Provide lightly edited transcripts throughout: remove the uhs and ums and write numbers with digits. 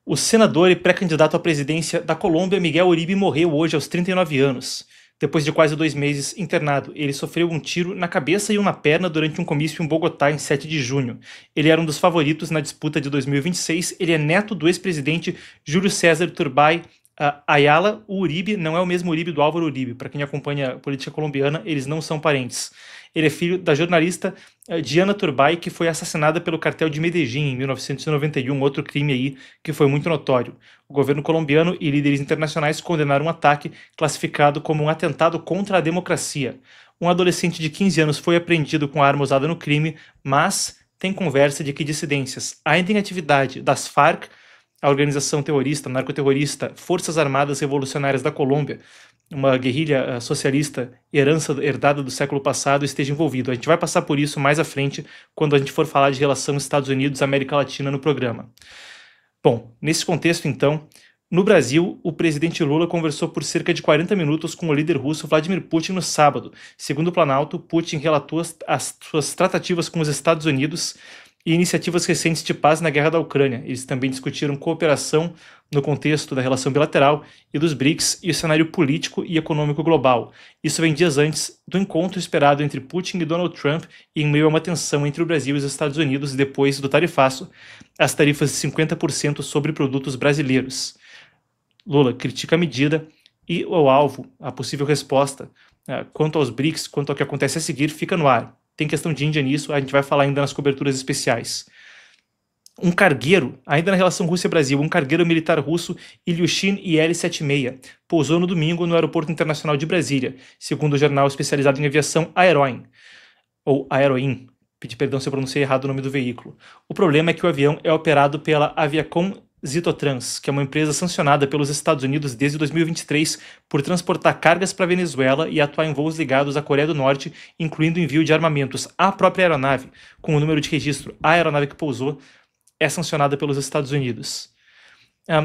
O senador e pré-candidato à presidência da Colômbia, Miguel Uribe, morreu hoje aos 39 anos. Depois de quase 2 meses internado, ele sofreu um tiro na cabeça e um na perna durante um comício em Bogotá em 7 de junho. Ele era um dos favoritos na disputa de 2026. Ele é neto do ex-presidente Júlio César Turbay Ayala. O Uribe não é o mesmo Uribe do Álvaro Uribe. Para quem acompanha a política colombiana, eles não são parentes. Ele é filho da jornalista Diana Turbay, que foi assassinada pelo cartel de Medellín em 1991, outro crime aí que foi muito notório. O governo colombiano e líderes internacionais condenaram um ataque classificado como um atentado contra a democracia. Um adolescente de 15 anos foi apreendido com a arma usada no crime, mas tem conversa de que dissidências ainda em atividade das Farc, a organização terrorista, narcoterrorista, Forças Armadas Revolucionárias da Colômbia, uma guerrilha socialista herdada do século passado, esteja envolvido. A gente vai passar por isso mais à frente, quando a gente for falar de relação Estados Unidos-América Latina no programa. Bom, nesse contexto, então, no Brasil, o presidente Lula conversou por cerca de 40 minutos com o líder russo Vladimir Putin no sábado. Segundo o Planalto, Putin relatou as suas tratativas com os Estados Unidos e iniciativas recentes de paz na guerra da Ucrânia. Eles também discutiram cooperação no contexto da relação bilateral e dos BRICS e o cenário político e econômico global. Isso vem dias antes do encontro esperado entre Putin e Donald Trump e em meio a uma tensão entre o Brasil e os Estados Unidos depois do tarifaço, as tarifas de 50% sobre produtos brasileiros. Lula critica a medida e o alvo, a possível resposta, quanto aos BRICS, quanto ao que acontece a seguir, fica no ar. Tem questão de Índia nisso, a gente vai falar ainda nas coberturas especiais. Um cargueiro, ainda na relação Rússia-Brasil, um cargueiro militar russo, Ilyushin Il-76, pousou no domingo no Aeroporto Internacional de Brasília, segundo o jornal especializado em aviação Aeroin, ou Aeroin, pedi perdão se eu pronunciei errado o nome do veículo. O problema é que o avião é operado pela Aviacom Zitotrans, que é uma empresa sancionada pelos Estados Unidos desde 2023 por transportar cargas para a Venezuela e atuar em voos ligados à Coreia do Norte, incluindo envio de armamentos à própria aeronave, com o número de registro. A aeronave que pousou é sancionada pelos Estados Unidos.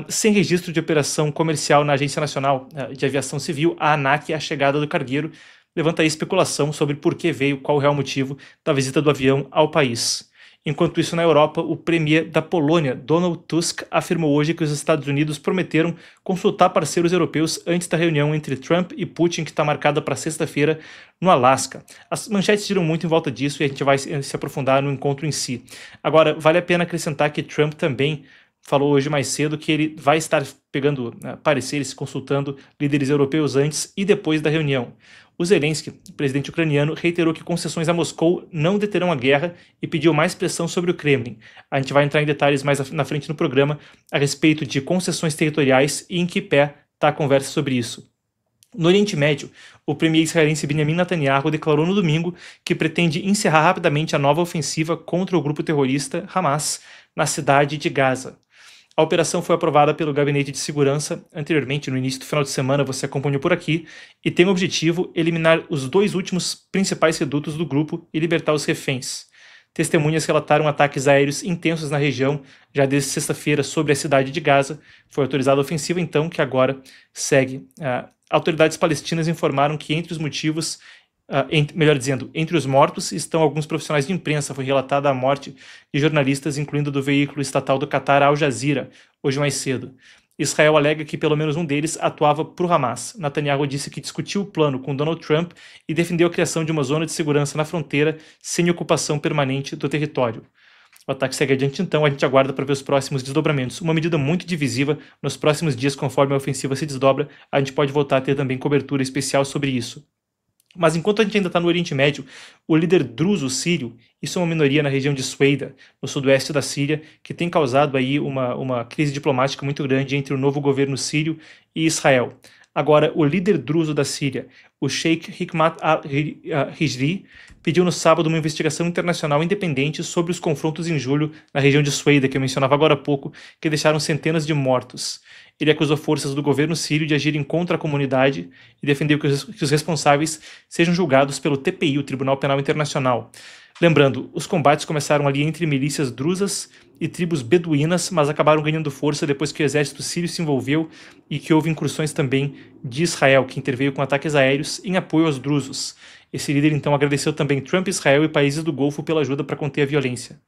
Sem registro de operação comercial na Agência Nacional de Aviação Civil, a ANAC, a chegada do cargueiro levanta aí especulação sobre por que veio, qual o real motivo da visita do avião ao país. Enquanto isso, na Europa, o premier da Polônia, Donald Tusk, afirmou hoje que os Estados Unidos prometeram consultar parceiros europeus antes da reunião entre Trump e Putin, que está marcada para sexta-feira no Alasca. As manchetes giram muito em volta disso e a gente vai se aprofundar no encontro em si. Agora, vale a pena acrescentar que Trump também falou hoje mais cedo que ele vai estar pegando pareceres, consultando líderes europeus antes e depois da reunião. O Zelensky, presidente ucraniano, reiterou que concessões a Moscou não deterão a guerra e pediu mais pressão sobre o Kremlin. A gente vai entrar em detalhes mais na frente no programa a respeito de concessões territoriais e em que pé está a conversa sobre isso. No Oriente Médio, o premier israelense Benjamin Netanyahu declarou no domingo que pretende encerrar rapidamente a nova ofensiva contra o grupo terrorista Hamas na cidade de Gaza. A operação foi aprovada pelo Gabinete de Segurança anteriormente, no início do final de semana, você acompanhou por aqui, e tem o objetivo eliminar os 2 últimos principais redutos do grupo e libertar os reféns. Testemunhas relataram ataques aéreos intensos na região, já desde sexta-feira, sobre a cidade de Gaza. Foi autorizada a ofensiva, então, que agora segue. Autoridades palestinas informaram que entre os motivos, melhor dizendo, entre os mortos estão alguns profissionais de imprensa. Foi relatada a morte de jornalistas, incluindo do veículo estatal do Catar, Al Jazeera, hoje mais cedo. Israel alega que pelo menos um deles atuava para o Hamas. Netanyahu disse que discutiu o plano com Donald Trump e defendeu a criação de uma zona de segurança na fronteira sem ocupação permanente do território. O ataque segue adiante, então, a gente aguarda para ver os próximos desdobramentos. Uma medida muito divisiva. Nos próximos dias, conforme a ofensiva se desdobra, a gente pode voltar a ter também cobertura especial sobre isso. Mas enquanto a gente ainda está no Oriente Médio, o líder druso sírio, isso é uma minoria na região de Sueida, no sudoeste da Síria, que tem causado aí uma crise diplomática muito grande entre o novo governo sírio e Israel. Agora, o líder druso da Síria, o Sheikh Hikmat al-Hijri, pediu no sábado uma investigação internacional independente sobre os confrontos em julho na região de Sueida, que eu mencionava agora há pouco, que deixaram centenas de mortos. Ele acusou forças do governo sírio de agirem contra a comunidade e defendeu que os responsáveis sejam julgados pelo TPI, o Tribunal Penal Internacional. Lembrando, os combates começaram ali entre milícias drusas e tribos beduínas, mas acabaram ganhando força depois que o exército sírio se envolveu e que houve incursões também de Israel, que interveio com ataques aéreos em apoio aos drusos. Esse líder então agradeceu também Trump, Israel e países do Golfo pela ajuda para conter a violência.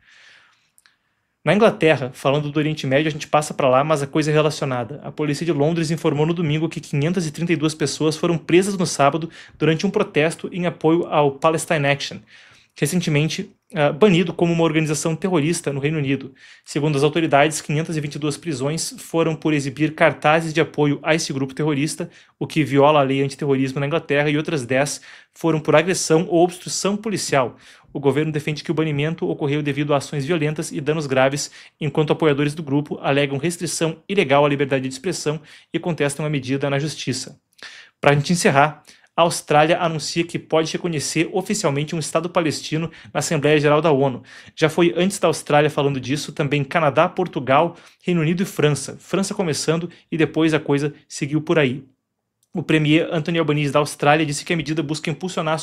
Na Inglaterra, falando do Oriente Médio, a gente passa para lá, mas a coisa é relacionada. A polícia de Londres informou no domingo que 532 pessoas foram presas no sábado durante um protesto em apoio ao Palestine Action, recentemente banido como uma organização terrorista no Reino Unido. Segundo as autoridades, 522 prisões foram por exibir cartazes de apoio a esse grupo terrorista, o que viola a lei antiterrorismo na Inglaterra, e outras 10 foram por agressão ou obstrução policial. O governo defende que o banimento ocorreu devido a ações violentas e danos graves, enquanto apoiadores do grupo alegam restrição ilegal à liberdade de expressão e contestam a medida na justiça. Para a gente encerrar, a Austrália anuncia que pode reconhecer oficialmente um Estado palestino na Assembleia Geral da ONU. Já foi antes da Austrália falando disso, também Canadá, Portugal, Reino Unido e França. França começando e depois a coisa seguiu por aí. O premier Anthony Albanese da Austrália disse que a medida busca impulsionar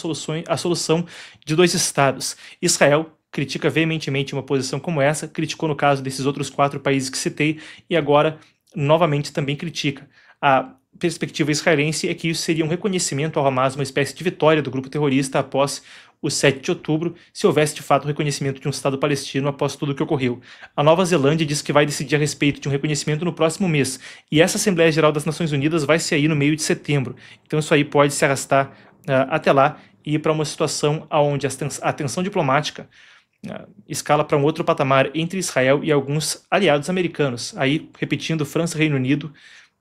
a solução de 2 estados. Israel critica veementemente uma posição como essa, criticou no caso desses outros 4 países que citei e agora novamente também critica. A perspectiva israelense é que isso seria um reconhecimento ao Hamas, uma espécie de vitória do grupo terrorista após o 7 de outubro, se houvesse de fato o reconhecimento de um Estado palestino após tudo o que ocorreu. A Nova Zelândia diz que vai decidir a respeito de um reconhecimento no próximo mês, e essa Assembleia Geral das Nações Unidas vai ser aí no meio de setembro. Então isso aí pode se arrastar até lá e ir para uma situação onde a tensão diplomática escala para um outro patamar entre Israel e alguns aliados americanos. Aí, repetindo, França, Reino Unido,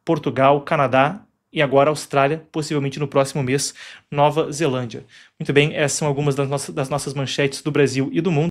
Portugal, Canadá e agora Austrália, possivelmente no próximo mês, Nova Zelândia. Muito bem, essas são algumas das nossas manchetes do Brasil e do mundo.